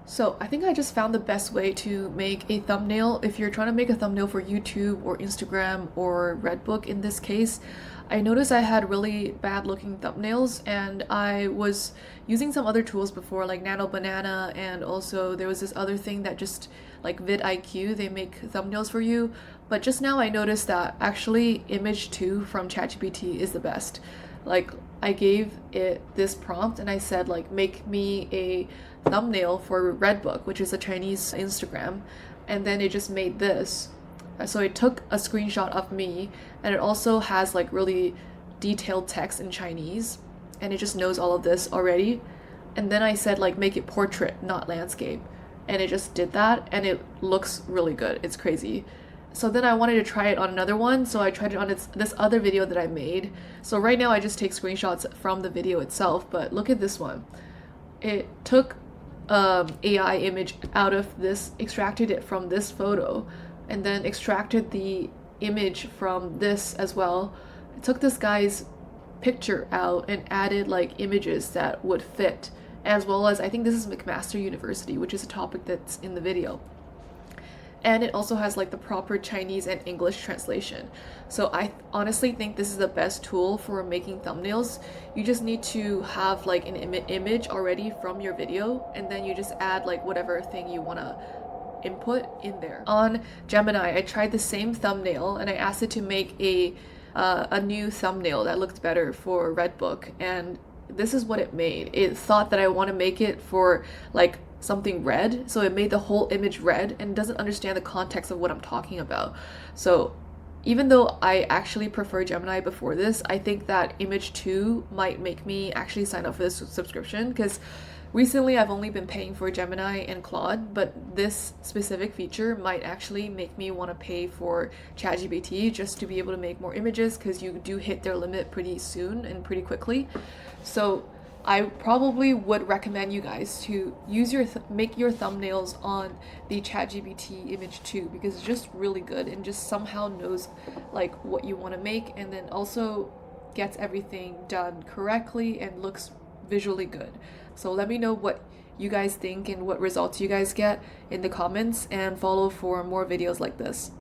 So I think I just found the best way to make a thumbnail. If you're trying to make a thumbnail for YouTube or Instagram or Redbook in this case, I noticed I had really bad looking thumbnails and I was using some other tools before like Nano Banana, and also there was this other thing that just like vidIQ, they make thumbnails for you. But just now I noticed that actually Image 2 from ChatGPT is the best. Like I gave it this prompt and I said like make me a thumbnail for Redbook, which is a Chinese Instagram, and then it just made this. So it took a screenshot of me, and it also has like really detailed text in Chinese, and it just knows all of this already. And then I said like make it portrait, not landscape, and it just did that, and it looks really good. It's crazy. So then I wanted to try it on another one, so I tried it on this other video that I made. So right now I just take screenshots from the video itself, but look at this one. It took AI image out of this, extracted it from this photo, and then extracted the image from this as well. It took this guy's picture out and added like images that would fit, as well as I think this is McMaster University, which is a topic that's in the video. And it also has like the proper Chinese and English translation. So I honestly think this is the best tool for making thumbnails. You just need to have like an image already from your video, and then you just add like whatever thing you want to input in there. On Gemini, I tried the same thumbnail and I asked it to make a new thumbnail that looked better for Redbook, and this is what it made. It thought that I want to make it for like something red, so it made the whole image red and doesn't understand the context of what I'm talking about. So even though I actually prefer Gemini before this, I think that Image 2 might make me actually sign up for this subscription, because recently I've only been paying for Gemini and Claude, but this specific feature might actually make me want to pay for ChatGPT just to be able to make more images, because you do hit their limit pretty soon and pretty quickly. So I probably would recommend you guys to use make your thumbnails on the ChatGPT Image 2, because it's just really good and just somehow knows like what you want to make, and then also gets everything done correctly and looks visually good. So let me know what you guys think and what results you guys get in the comments, and follow for more videos like this.